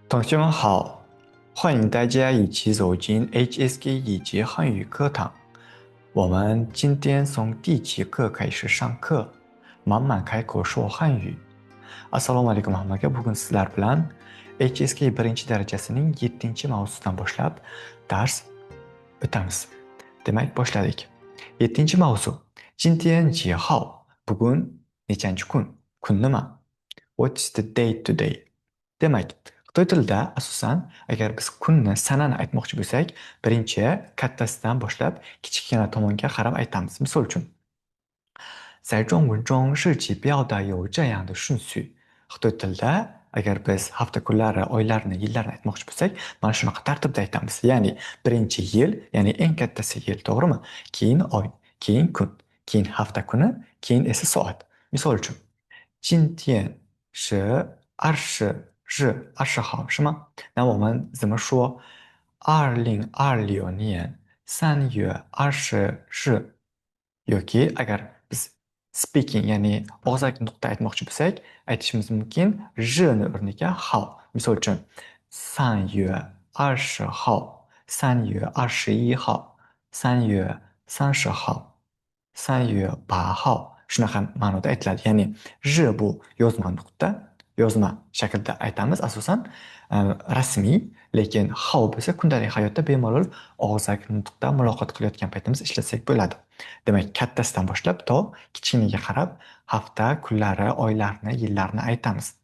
同学们好，欢迎大家一起走进 HSK 一级汉语课堂。我们今天从第几课开始上课，慢慢开口说汉语。Assalomu alaykum hammaga. Bugun sizlar bilan HSK birinchi darajasining 7-chi mavzusidan boshlab dars o'tamiz. Demak, boshladik. 7-chi mavzu. 今天几号? Bugun nechanchi kun? Kun nima? What's the date today? Demak, Xitoy tilida asosan agar biz kunni, sanani aytmoqchi bo'lsak, birinchi kattasidan boshlab kichkina tomonga qarab aytamiz. Misol uchun, 在中文中日期表的有这样的顺序. Xitoy tilida agar biz hafta kunlari, oylarni, yillarni aytmoqchi bo'lsak, mana shunaqa tartibda aytamiz. Ya'ni birinchi yil, ya'ni eng kattasi yil, to'g'rimi? Keyin oy, keyin kun, keyin hafta kuni, keyin esa soat. Misol uchun, 今天是20日20号是吗？那我们怎么说2026年3月20日 yoki agar biz speaking ya'ni og'zaki nuqta aytmoqchi bo'lsak, aytishimiz mumkin ni o'rniga hao. Misol uchun 3月20号3月21号3月30号3月8号 shunaqa ma'noda aytiladi. Ya'ni bu yozma nuqta, yozma shaklda aytamiz asosan rasmiy, lekin hao bo'lsa kundalik hayotda bemalol og'zaki nutqda muloqot qilayotgan paytimiz ishlatsak bo'ladi. Demak, kattasidan boshlab to kichkinaga qarab hafta, kunlari, oylarni, yillarni aytamiz.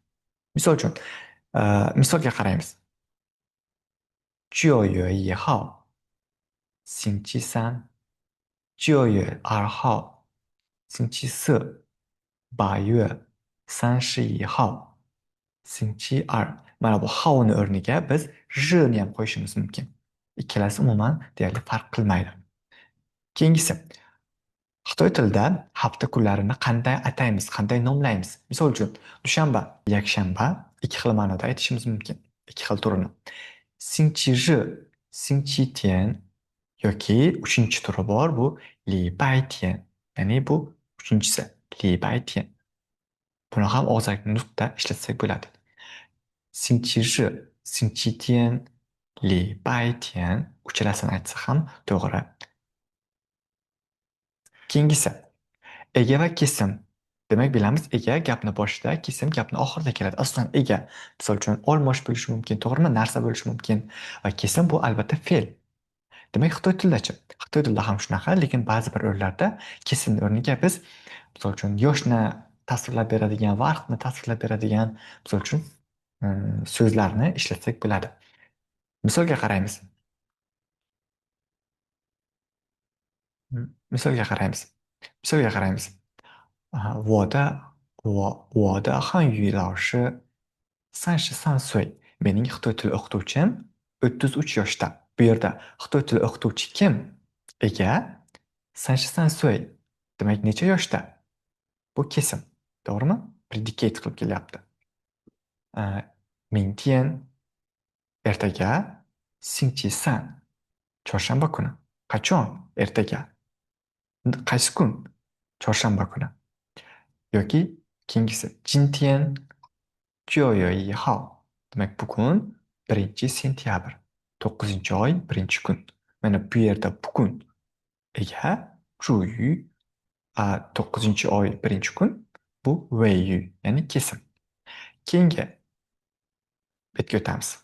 Misol uchun, misolga qaraymiz. 9月1号星期三9月2号星期四8月31号星期二 Mana bu haoni o'rniga biz ni ham qo'yishimiz mumkin. Ikkalasi umuman deyarli farq qilmaydi. Keyingisi, Xitoy tilida hafta kunlarini qanday ataymiz, qanday nomlaymiz? Misol uchun, dushanba, yakshanba ikki xil ma'noda aytishimiz mumkin. Ikki xil turini. 星期日, 星期天 yoki uchinchi turi bor, bu 礼拜天. Ya'ni bu uchinchisi, 礼拜天. Buni ham og'zaki nutqda ishlatsak bo'ladi. 星期日, 星期天, 礼拜天 uchalasini aytsa ham to'g'ri. Keyingisi, ega va kesim. Demak, bilamiz, ega gapni boshida, kesim gapni oxirida keladi. Asosan ega, misol uchun, olmosh bo'lishi mumkin, to'g'rimi? Narsa bo'lishi mumkin. Va kesim bu albatta fe'l. Demak, Xitoy tilidachi? Xitoy tilida ham shunaqa, lekin ba'zi bir o'rinlarda kesimni o'rniga biz, misol uchun, yoshni tasvirlab beradigan, vaqtni tasvirlab beradigan, misol uchun, so'zlarni ishlatsak bo'ladi. Misolga qaraymiz. Misolga qaraymiz. Misolga qaraymiz. 我的汉语老师33岁. Mening Xitoy tili o'qituvchim 33 yoshda. Bu yerda Xitoy tili o'qituvchi kim? Ega 33 岁. Demak, necha yoshda? Bu kesim. To'g'rimi? Predicate qilib kelyapti. 明天 ertaga, 星期三 chorshanba kuni. Qachon? Ertaga. Qaysi kun? Chorshanba kuni. Yoki keyingisi 今天9月1号. Demak, bugun 1-sentyabr. 9-oy 1-kun. Mana bu yerda bugun ega, 注于 9-oy 1-kun bu 位于, ya'ni kesim. Keyingi betga o'tamiz.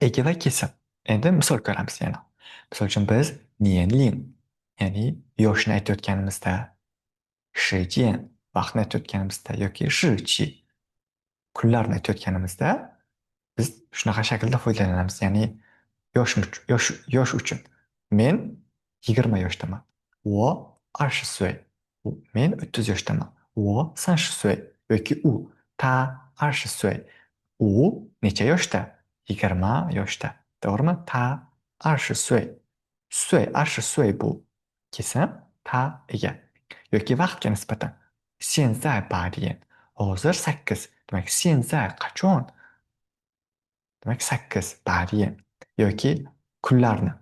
Ega va kesim. Endi misol ko'ramiz yana. Misol uchun biz 年龄, ya'ni yoshni aytayotganimizda, 时间, vaqtni aytayotganimizda yoki 日期, kunlarni aytayotganimizda biz shunaqa shaklda foydalanamiz. Ya'ni yosh uchun men 20 yoshdaman. 我20岁. Men 30 yoshdaman. 我30岁 yoki ta 20岁. U necha yoshda? 20 yoshda. To'g'rimi? Ta 20岁. 20岁 bu kesim, ta ega. Yoki vaqtga nisbatan 现在8点. Hozir 8. Demak, 现在 qachon? Demak, 8 8点. Yoki kunlarni.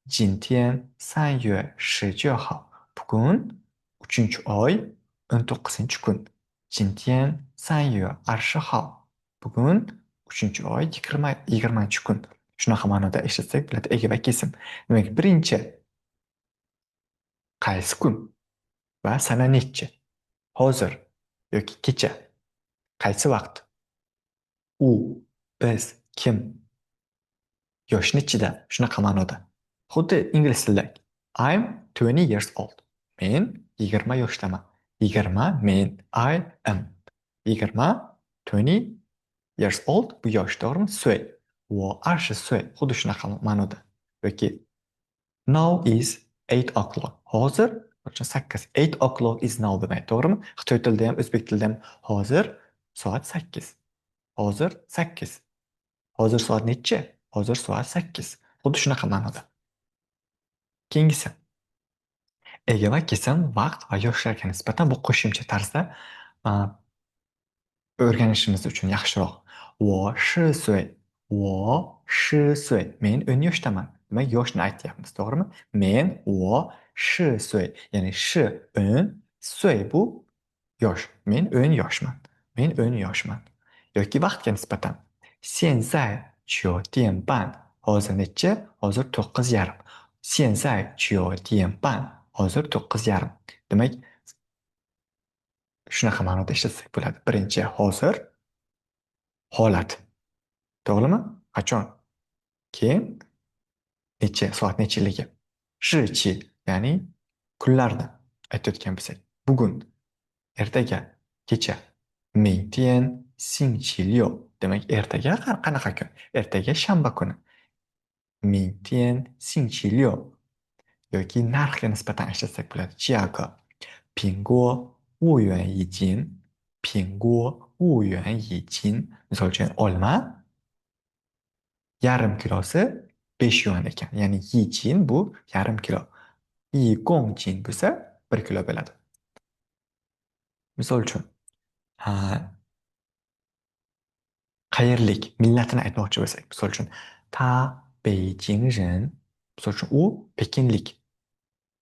今天3月19号. Bugun 3-oy 19-kun. 今天3月20号. Bugun uchinchi oy 20 kun. Shunaqa ma'noda ishlatsak bo'ladi ega va kesim. Demak, birinchi qaysi kun va sana nechi? Hozir yoki kecha, qaysi vaqt? U, biz, kim, yosh nechida? Shunaqa ma'noda. Xuddi ingliz tilida I'm 20 years old. Men 20 yoshdaman. 20 men I am. 20 20 years old bu yosh, to'g'rimi? 岁我20岁 xuddi shunaqa ma'noda. Yoki now is 8 o'clock. Hozir 8. 8 o'clock is now demaydi, to'g'rimi? Xitoy tilida ham, o'zbek tilida ham hozir soat 8. Hozir 8. Hozir soat nechi? Hozir soat 8. Xuddi shunaqa ma'noda. Keyingisi. Ega va kesim vaqt va yoshlarga nisbatan bu qo'shimcha tarzda o'rganishimiz uchun yaxshiroq. 我10岁. 我10岁. Men 10 yoshdaman. Demak, yoshni aytyapmiz, to'g'rimi? Men 我10岁. Ya'ni 10 岁 bu yosh. Men 10 yoshman. Men 10 yoshman. Yoki vaqtga nisbatan. 现在9点半. Hozir nechi? Hozir 9:30. 现在9点半. Hozir 9:30. Demak, shunaqa ma'noda ishlatsak bo'ladi. Birinchi hozir holat. To'g'rimi? Qachon? Keyin necha, soat nechiligi. Shichi, ya'ni kunlarni aytayotgan bo'lsak. Bugun, ertaga, kecha. 明天星期六. Demak, ertaga qanaqa kun? Ertaga shanba kuni. 明天星期六. Yoki narxga nisbatan ishlatsak bo'ladi. 价格. 苹果5元一斤. 苹果5元一斤. Misol uchun olma yarim kilosi 5 yuan ekan. Ya'ni 一斤 bu yarim kilo. 一公斤 bo'lsa 1 kilo bo'ladi. Misol uchun qayerlik, millatini aytmoqchi bo'lsak, misol uchun ta Beijing人. Misol uchun u Pekinlik.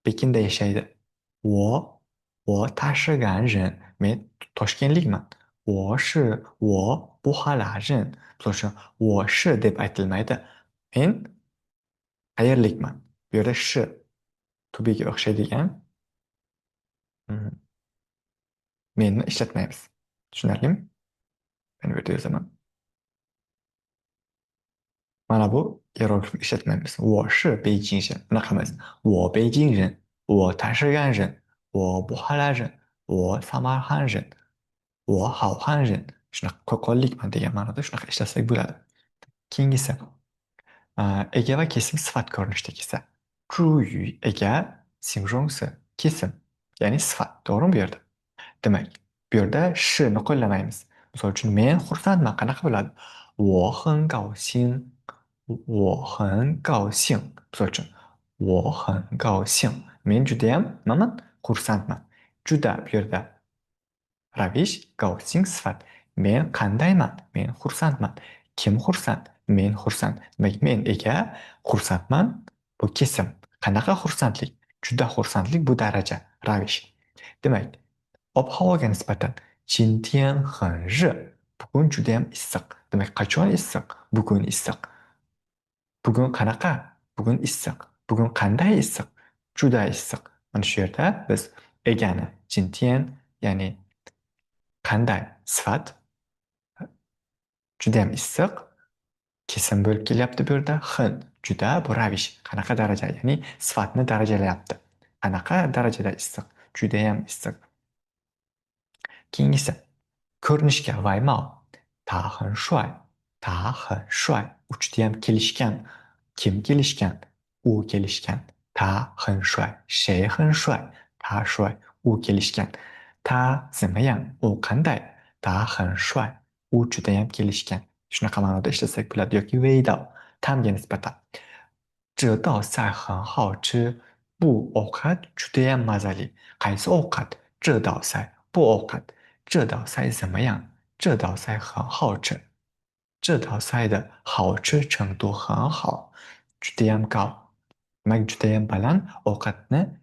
Pekinda yashaydi. 我他是甘人. Men Toshkentlikman. 我是我不哈拉人. Misol uchun 我是 deb aytilmaydi. Men qayerlikman. Bu yerda shi tubiga o'xshaydigan menni ishlatmaymiz. Tushunarlimi? Men bu yerda yozaman. Mana bu hieroglifni ishlatmaymiz. 我是北京人. Bunaqa emas. 我北京人. 我塔什干人. 我不哈拉人. 我撒马尔罕人. 我好汉人. Shunaqa qo'qonlikman degan ma'noda shunaqa ishlatsak bo'ladi. Keyingisi. Ega va kesim sifat ko'rinishida kelsa. 主语 ega, 形容词 kesim, ya'ni sifat. To'g'rimi bu yerda? Demak, bu yerda shni qo'llamaymiz. Misol uchun men xursandman. Qanaqa bo'ladi? 我很高兴. 我很高兴. Misol uchun 我很高兴. Men judayam nimaman? Xursandman. Juda bu yerda ravish, 高兴 sifat. Men qandayman? Men xursandman. Kim xursand? Men xursand. Demak, men ega, xursandman. Bu kesim. Qanaqa xursandlik? Juda xursandlik bu daraja, ravish. Demak, ob-havoga nisbatan 今天很热. Bugun judayam issiq. Demak, qachon issiq? Bugun issiq. Bugun qanaqa? Bugun issiq. Bugun qanday issiq? Juda issiq. Mana shu yerda biz egani 今天, ya'ni qanday sifat judayam issiq kesim bo'lib kelyapti bu yerda. Hin juda bu ravish. Qanaqa daraja? Ya'ni sifatni darajalayapti. Qanaqa darajada issiq? Judayam issiq. Keyingisi. Ko'rinishga vaymao. 他很帅. U judayam kelishgan. Kim kelishgan? U kelishgan. 他很帅. 谁很帅? 他帅. U kelishgan. 他怎么样? U qanday? 他很帅. U judayam kelishgan. Shunaqa ma'noda ishlatsak bo'ladi. Yoki 味道 ta'mga nisbatan. 这道菜很好吃. Bu ovqat judayam mazali. Qaysi ovqat? 这道菜. Bu ovqat. 这道菜怎么样? 这道菜很好吃. 这道菜的好吃程度很好. Judayam高. Demak, judayam baland ovqatni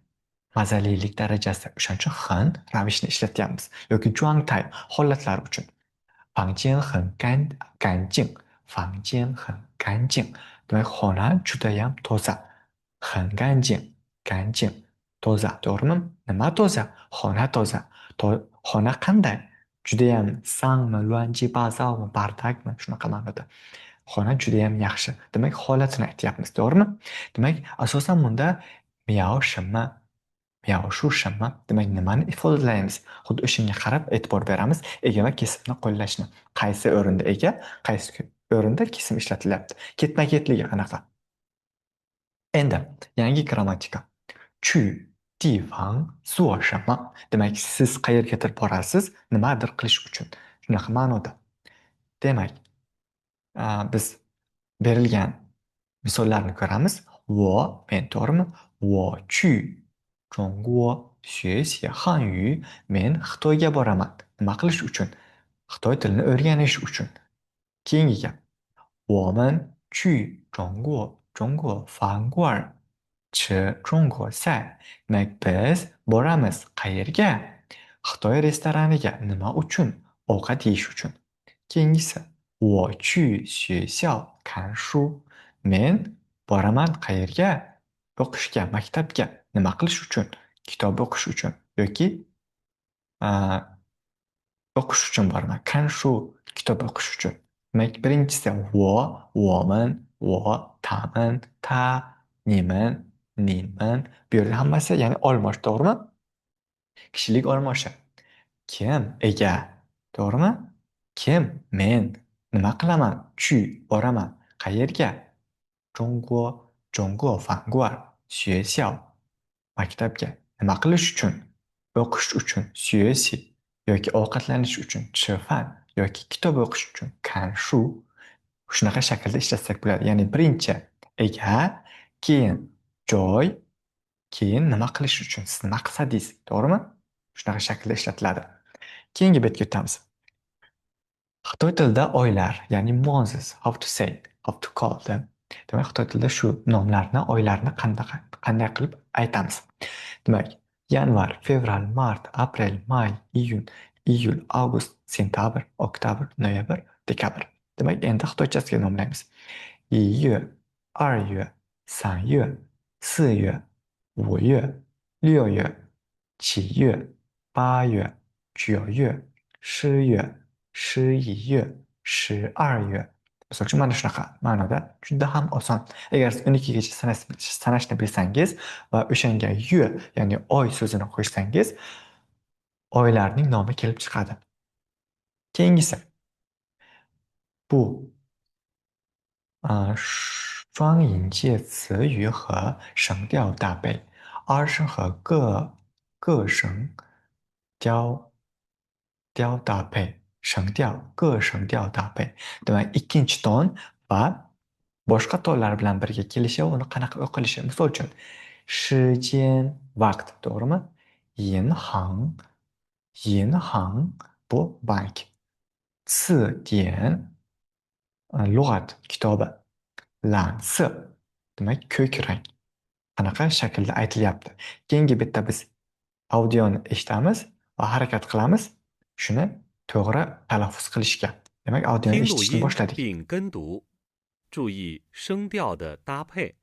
mazalilik darajasi. O'shaning uchun han ravishni ishlatyapmiz. Yoki juangtay holatlari uchun. 房间很干净. 房间很干净. Demak, xona judayam toza. 很干净, toza. To'g'rimi? Nima toza? Xona toza. Xona qanday? Judayam sangmi, luanji, bazalmi, bardakmi? Shunaqa ma'noda. Xona judayam yaxshi. Demak, holatini aytyapmiz, to'g'rimi? Demak, asosan bunda miao shimma, miao shu shimma. Demak, nimani ifodalaymiz? Xuddi o'shanga qarab e'tibor beramiz. Ega va kesimni qo'llashni. Qaysi o'rinda ega, qaysi o'rinda kesim ishlatilyapti. Ketma-ketligi qanaqa? Endi yangi grammatika. Chu divan zuo shima. Demak, siz qayergadir borasiz, nimadir qilish uchun. Shunaqa ma'noda. Demak, biz berilgan misollarni ko'ramiz. Wo, men to'g'rimi? Wo chu Zhongguo xue hanyu. Men Xitoyga boraman. Nima qilish uchun? Xitoy tilini o'rganish uchun. Keyingi gap. 我们去中国饭馆吃中国菜. Demak, biz boramiz qayerga? Xitoy restoraniga. Nima uchun? Ovqat yeyish uchun. Keyingisi. 我去学校看书. Men boraman qayerga? O'qishga, maktabga. Nima qilish uchun? Kitob o'qish uchun yoki o'qish uchun boraman. Kanshu kitob o'qish uchun. Demak, birinchisi 我们 他们 ta 你们 bu yerda hammasi ya'ni olmosh, to'g'rimi? Kishilik olmoshi. Kim? Ega. To'g'rimi? Kim? Men. Nima qilaman? Chu boraman. Qayerga? 中国饭馆学校 maktabga. Nima qilish uchun? O'qish uchun 学习 yoki ovqatlanish uchun 吃饭 yoki kitob o'qish uchun 看书. Shunaqa shaklda ishlatsak bo'ladi. Ya'ni birinchi ega, keyin joy, keyin nima qilish uchun, siz maqsadingiz, to'g'rimi? Shunaqa shaklda ishlatiladi. Keyingi betga o'tamiz. Xitoy tilida oylar, ya'ni months, how to say, how to call them. Demak, Xitoy tilida shu nomlarni, oylarni qanday qilib aytamiz. Demak, yanvar, fevral, mart, aprel, may, iyun, iyul, avgust, sentabr, oktabr, noyabr, dekabr. Demak, endi xitoychasiga nomlaymiz. 1月、2月、3月、4月、5月、6月、7月、8月、9月、10月、11月、12月. Misol uchun mana shunaqa ma'noda juda ham oson. Agar siz 12gacha sanashni bilsangiz va o'shanga yu, ya'ni oy so'zini qo'shsangiz, oylarning nomi kelib chiqadi. Keyingisi. Bu 双音介词语和声调搭配，儿声和各声调搭配，各声调搭配. Demak, ikkinchi ton va boshqa tonlar bilan birga kelishi va uni qanaqa o'qilishi. Misol uchun, 时间 vaqt, to'g'rimi? 银行 bu bank. 字典 lug'at kitobi. 蓝色 demak ko'k rang. Qanaqa shaklda aytilyapti. Keyingi betda biz audioni eshitamiz va harakat qilamiz shuni to'g'ri talaffuz qilishga. Demak, audioni 听录 eshitishni 音 boshladik. 并跟读，注意声调的搭配。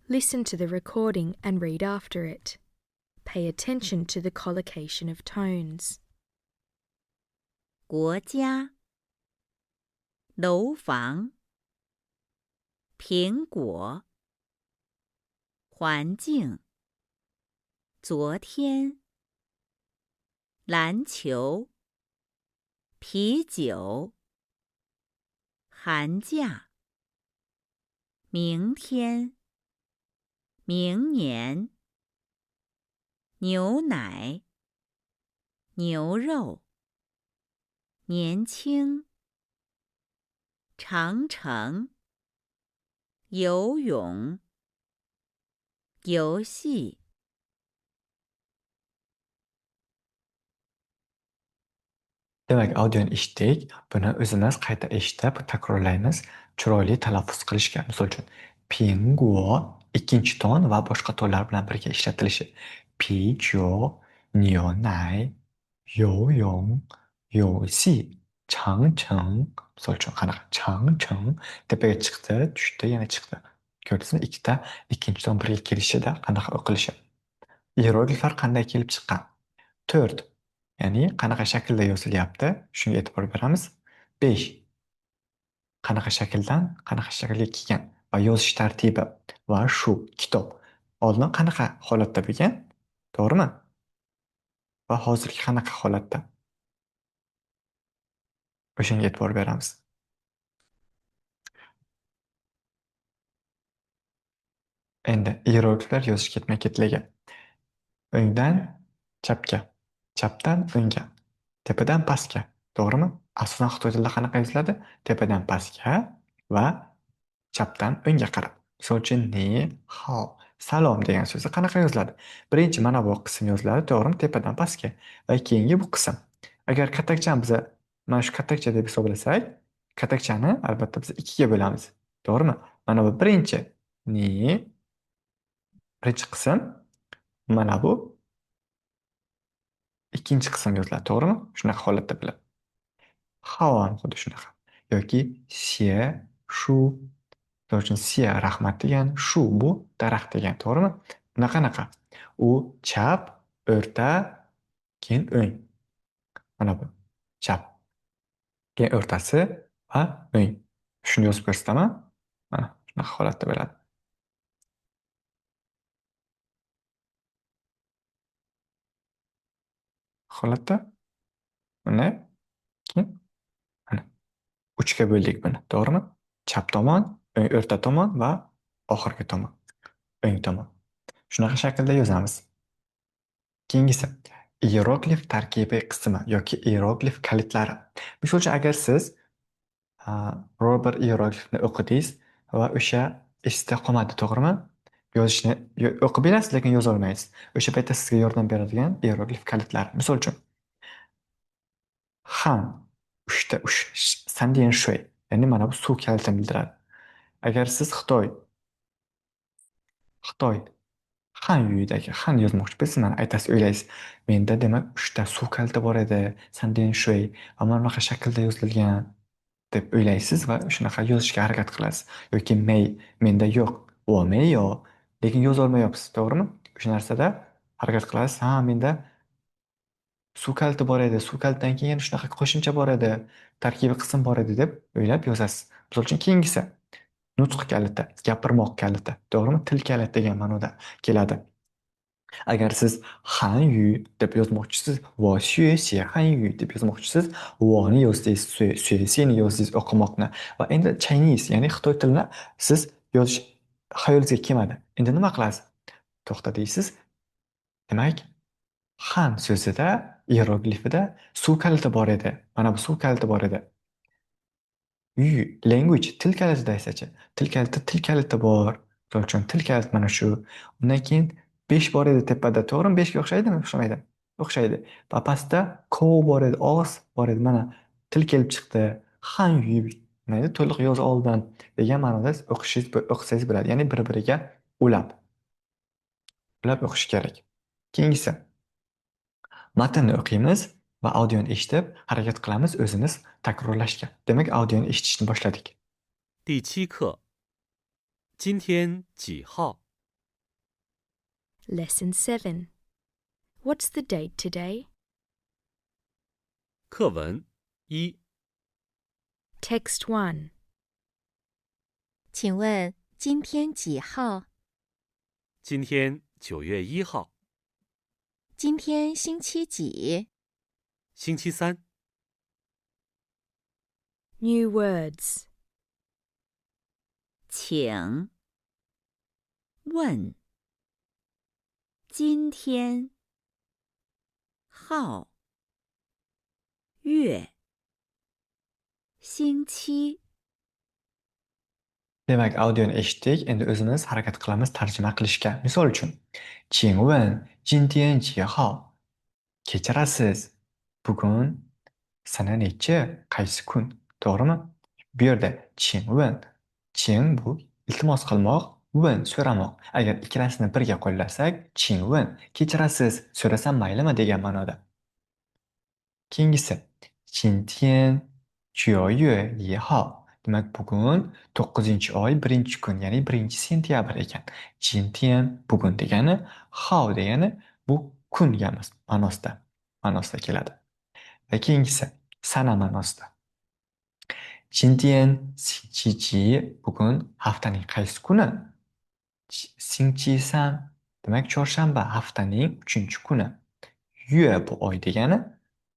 Listen to the recording and read after it. Pay attention to the collocation of tones. 国家，楼房，苹果，环境，昨天，篮球，啤酒，寒假，明天，明年，牛奶，牛肉，年轻，长城，游泳，游戏。Demak, audioni eshitdik. Buni o'zimiz qayta eshitib, takrorlaymiz chiroyli talaffuz qilishga. Misol uchun, 苹果 ikkinchi ton va boshqa tonlar bilan birga ishlatilishi. 啤酒 牛奶 游泳 Yosi, Changcheng. Misol uchun qanaqa? Changcheng tepaga chiqdi, tushdi, yana chiqdi. Ko'rdingizmi? Ikkita ikkinchidan birga kelishida qanaqa o'qilishi. Hierogliflar qanday kelib chiqqan? 4. Ya'ni qanaqa shaklda yozilyapti? Shunga e'tibor beramiz. 5. Qanaqa shakldan qanaqa shaklga kelgan va yozish tartibi va shu kitob oldin qanaqa holatda bo'lgan? To'g'rimi? Va hozirgi qanaqa holatda? O'shanga e'tibor beramiz. Endi hierogliflar yozish ketma-ketligi. O'ngdan chapga, chapdan o'ngga, tepadan pastga. To'g'rimi? Asosan xitoy tilida qanaqa yoziladi? Tepadan pastga va chapdan o'ngga qarab. Misol uchun ni, hao, salom degan so'zi qanaqa yoziladi? Birinchi mana bu qism yoziladi, to'g'rimi? Tepadan pastga. Va keyingi bu qism. Agar katakchani biz mana shu katakcha deb hisoblasak, katakchani albatta biz ikkiga bo'lamiz. To'g'rimi? Mana bu birinchi ni, birinchi qism, mana bu ikkinchi qism yoziladi, to'g'rimi? Shunaqa holatda bo'ladi. Hao ham xuddi shunaqa. Yoki xie, shu. Misol uchun xie rahmat degan, shu bu daraxt degan, to'g'rimi? Bunaqanaqa. U chap, o'rta, keyin o'ng. Mana bu chap, keyin o'rtasi va o'ng. Shuni yozib ko'rsataman. Mana shunaqa holatda bo'ladi. Holatda mana keyin mana uchga bo'ldik buni, to'g'rimi? Chap tomon, o'rta tomon va oxirgi tomon, o'ng tomon. Shunaqa shaklda yozamiz. Keyingisi hieroglif tarkibiy qismi yoki hieroglif kalitlari. Misol uchun agar siz biror bir hieroglifni o'qidingiz va o'sha esda qolmadi, to'g'rimi? Yozishni o'qib berasiz, lekin yoza olmaysiz. O'sha paytda sizga yordam beradigan hieroglif kalitlar. Misol uchun han, uchta uch, san degan shui. Ya'ni mana bu suv kalitini bildiradi. Agar siz Xitoy han yuyidagi han yozmoqchi bo'lsangiz, mana aytasiz, o'ylaysiz. Menda demak 3 ta suv kaliti bor edi. San degan shui. Mana bunaqa shaklda yozilgan deb o'ylaysiz va shunaqa yozishga harakat qilasiz. Yoki mei menda yo'q. O mei yo. Lekin yoza olmayapsiz, to'g'rimi? O'sha narsada harakat qilasiz. Ha, menda suv kaliti bor edi. Suv kalitidan keyin shunaqa qo'shimcha bor edi. Tarkibiy qism bor edi deb o'ylab yozasiz. Misol uchun keyingisi nutq kaliti, gapirmoq kaliti, to'g'rimi? Til kaliti degan ma'noda keladi. Agar siz han yu deb yozmoqchisiz, vo xue xie han yu deb yozmoqchisiz, voni yozdingiz, xue xieni yozdingiz o'qimoqni. Va endi Chinese, ya'ni Xitoy tilini siz yozish xayolingizga kelmadi. Endi nima qilasiz? To'xta deysiz. Demak, han so'zida, hieroglifida suv kaliti bor edi. Mana bu suv kaliti bor edi. Language, til kalitida esa-chi? Til kaliti bor. Misol uchun til kaliti mana shu. Undan keyin 5 bor edi tepada, to'g'rimi? 5 ga o'xshaydimi? O'xshamaydi. O'xshaydi. Va pastda ko bor edi, og'iz bor edi. Mana til kelib chiqdi. Han yu mayli to'liq yoza oldim degan ma'noda o'qisangiz bo'ladi. Ya'ni bir-biriga ulab o'qish kerak. Keyingisi matnni o'qiymiz va audioni eshitib harakat qilamiz o'zimiz takrorlashga. Demak, audioni eshitishni boshladik. 第7课，今天几号？ Lesson 7. What's the date today? 课文1， Text 1. 请问今天几号？今天9月1号，今天星期几？星期3。 New words. 请问今天号月星期 Demak, audioni eshitdik. Endi o'zimiz harakat qilamiz tarjima qilishga. Misol uchun, 请问今天几号? Kechirasiz. Bugun sana nechi? Qaysi kun? To'g'rimi? Bu yerda 请问, 请 bu iltimos qilmoq, 问 so'ramoq. Agar ikkalasini birga qo'llasak, 请问 kechirasiz, so'rasam maylimi degan ma'noda. Keyingisi 今天9月1号. Demak, bugun 9-oy 1-kun, ya'ni 1-sentyabr ekan. Jintian bugun degani, hao degani bu kunga ma'nosida keladi. Va keyingisi sana ma'nosida. Jintian Xinqi bugun haftaning qaysi kuni? Xinqi san demak chorshanba, haftaning 3-kuni. Yue bu oy degani,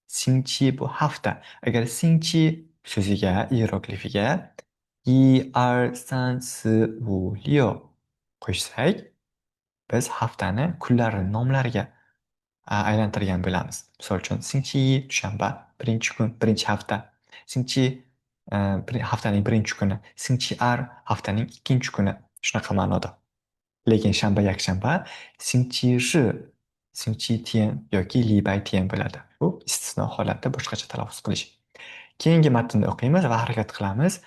Xinqi bu hafta. Agar Xinqi so'ziga, ieroglifiga 1, 2, 3, 4, 5, 6 qo'shsak, biz haftani kunlarning nomlariga aylantirgan bo'lamiz. Misol uchun, Xinqi dushanba, birinchi kun, birinchi hafta. Xinqi haftaning birinchi kuni. Xinqi haftaning ikkinchi kuni. Shunaqa ma'noda. Lekin shanba, yakshanba Xinqi shi, Xinqi tian yoki li bai tian bo'ladi. Bu istisno holatda boshqacha talaffuz qilish. Keyingi matnni o'qiymiz va harakat qilamiz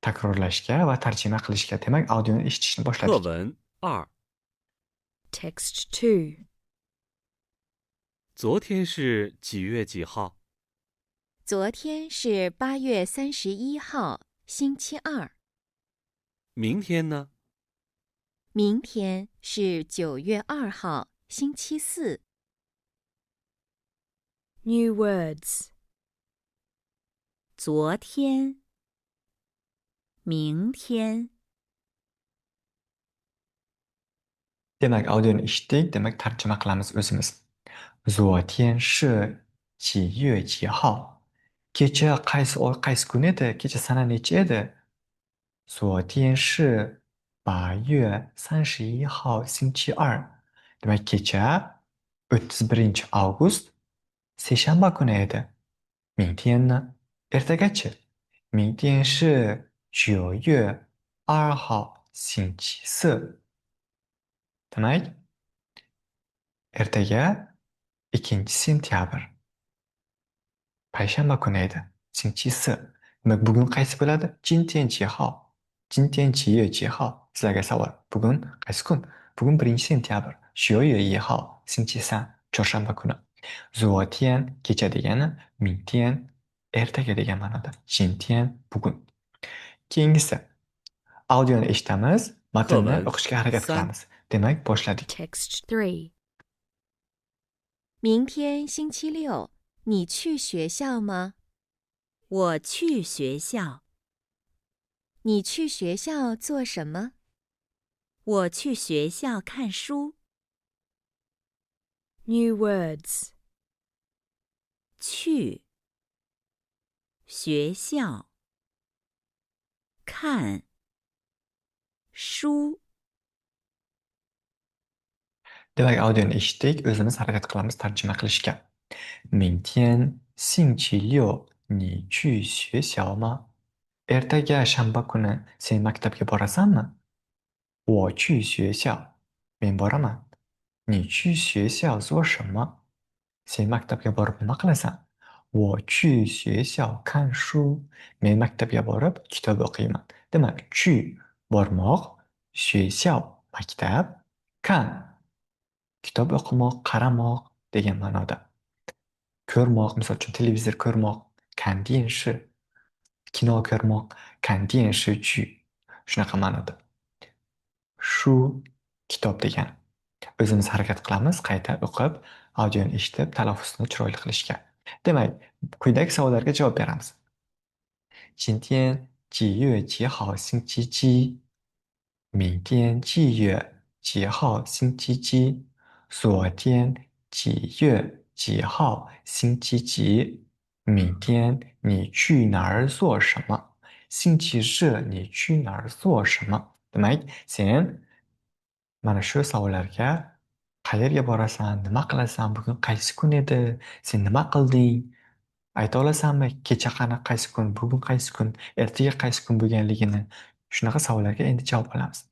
takrorlashga va tarjima qilishga. Demak, audioni eshitishni 课 boshladik. 文2。 Text 2. 昨天是几月几号？昨天是8月31号，星期二。明天呢？明天是9月2号，星期四。 New words. 昨天，明天， Demak, audioni eshitdik. Demak, tarjima qilamiz o'zimiz. 昨天是几月几号? Kecha qaysi oy, qaysi kun edi? Kecha sana necha edi? 昨天是8月31号星期二. Demak, kecha 31 avgust seshanba kuni edi. 明天呢? Ertagachi. 明天是9月2号星期四. Demak, ertaga 2-sentyabr. Payshanba kuni edi. Xinqi. Demak, bugun qaysi bo'ladi? Jintian jihao. Jintian jiye jihao. Sizlarga savol. Bugun qaysi kun? Bugun 1-sentyabr. 9月1号. Xinqi chorshanba kuni. 昨天 kecha degani, 明天 ertaga degan ma'noda. Jintian bugun. Keyingisi. Audioni eshitamiz, matnni o'qishga harakat qilamiz. Demak, boshladik. Text 3. 明天星期六，你去学校吗？我去学校。你去学校做什么？我去学校看书。 New words. 去学校看书。 Demak, audioni eshitdik. O'zimiz harakat qilamiz tarjima qilishga. 明天星期六你去学校吗? Ertaga shanba kuni sen maktabga borasanmi? 我去学校. Men boraman. 你去学校做什么? Sen maktabga borib nima qilasan? 我去学校看书. Men maktabga borib kitob o'qiyman. Demak, 去 bormoq, 学校 maktab, kan kitob o'qimoq, qaramoq degan ma'noda. Ko'rmoq, misol uchun televizor ko'rmoq, 看电视, kino ko'rmoq, 看电视剧. Shunaqa ma'noda. Shu kitob degani. O'zimiz harakat qilamiz, qayta o'qib, audioni eshitib, talaffuzni chiroyli qilishga. Demak, quyidagi savollarga javob beramiz. 今天几月几号星期几? 明天几月几号星期几? 昨天几月几号星期几? 明天你去哪儿做什么? 星期日你去哪儿做什么? Demak, sen mana shu savollarga qayerga borasan, nima qilasan, bugun qaysi kun edi, sen nima qilding? Ayta olasanmi? Kecha qaysi kun, bugun qaysi kun, ertaga qaysi kun bo'lganligini? Shunaqa savollarga endi javob olamiz.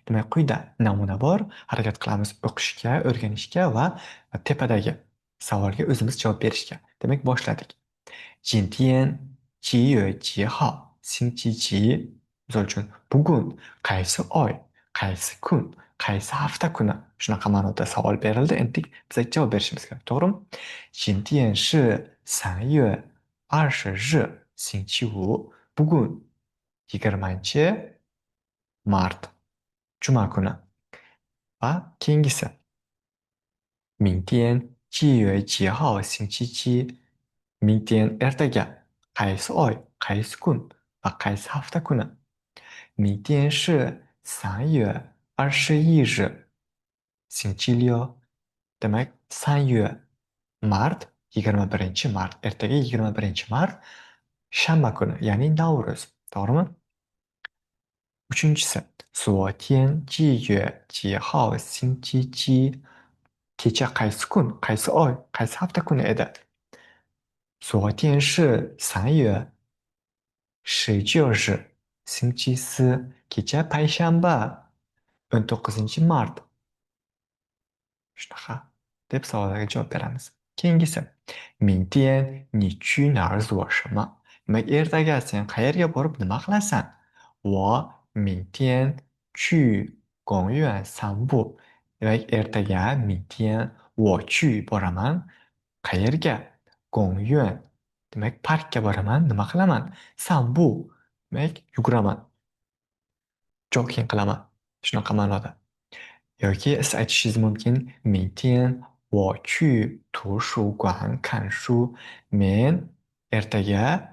Demak, quyida namuna bor. Harakat qilamiz o'qishga, o'rganishga va tepadagi savolga o'zimiz javob berishga. Demak, boshladik. 今天几月几号星期几? Misol uchun, bugun qaysi oy, qaysi kun, qaysi hafta kuni? Shunaqa ma'noda savol berildi. Endi biz javob berishimiz kerak, to'g'rimi? 今天是3月20日 星期五 bugun 20-mart juma kuni. Va keyingisi 明天几月几号 星期几 明天 ertaga qaysi oy qaysi kun va qaysi hafta kuni. 明天是3月21日 星期六. Demak 3 mart 21 mart ertaga 21 mart shanba kuni, ya'ni Navro'z. To'g'rimi? Uchinchisi 昨天几月几号 星期几 kecha qaysi kun, qaysi oy, qaysi hafta kuni edi? 昨天是3月19日 星期四 kecha payshanba 19 mart. Shunaqa deb savollarga javob beramiz. Keyingisi 明天你去哪儿做什么? Demak, ertaga sen qayerga borib nima qilasan? 我明天去公园散步. Demak, ertaga 明天我去 boraman. Qayerga? 公园. Demak, parkka boraman. Nima qilaman? Sanbu. Demak, yuguraman. Jogging qilaman. Shunaqa ma'noda. Yoki siz aytishingiz mumkin, 明天我去图书馆看书. Men ertaga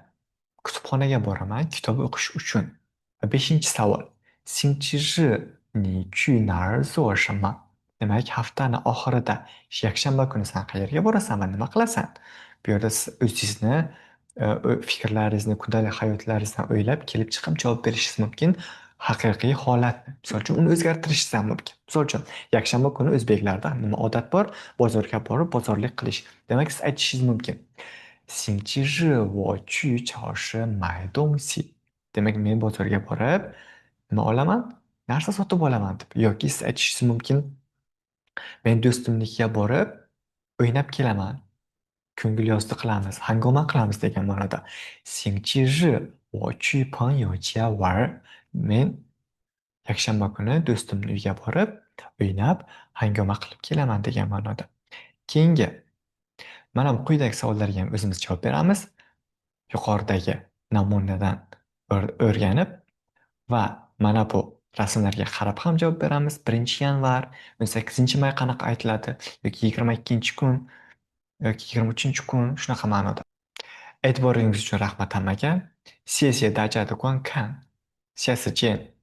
kutubxonaga boraman kitob o'qish uchun. Va beshinchi savol. 星期日你去哪儿做什么? Demak, haftani oxirida yakshanba kuni sen qayerga borasan va nima qilasan? Bu yerda siz o'zingizni fikrlaringizni, kundalik hayotlaringizdan o'ylab kelib chiqib javob berishingiz mumkin. Haqiqiy holatni. Misol uchun uni o'zgartirishingiz ham mumkin. Misol uchun yakshanba kuni o'zbeklarda nima odat bor? Bozorga borib bozorlik qilish. Demak, siz aytishingiz mumkin. 星期日我去超市买东西. Demak, men bozorga borib nima olaman? Narsa sotib olaman deb. Yoki siz aytishingiz mumkin. Men do'stimnikiga borib o'ynab kelaman. Ko'ngilyozni qilamiz, hangoma qilamiz degan ma'noda. 星期日我去朋友家玩. Men yakshanba kuni do'stimning uyiga borib, o'ynab, hangoma qilib kelaman degan ma'noda. Keyingi mana bu quyidagi savollarga ham o'zimiz javob beramiz. Yuqoridagi namunadan o'rganib va mana bu rasmlarga qarab ham javob beramiz. 1-yanvar, 18-may qanaqa aytiladi yoki 22-kun yoki 23-kun shunaqa ma'noda. E'tiboringiz uchun rahmat hammaga. 谢谢大家的观看，下次见。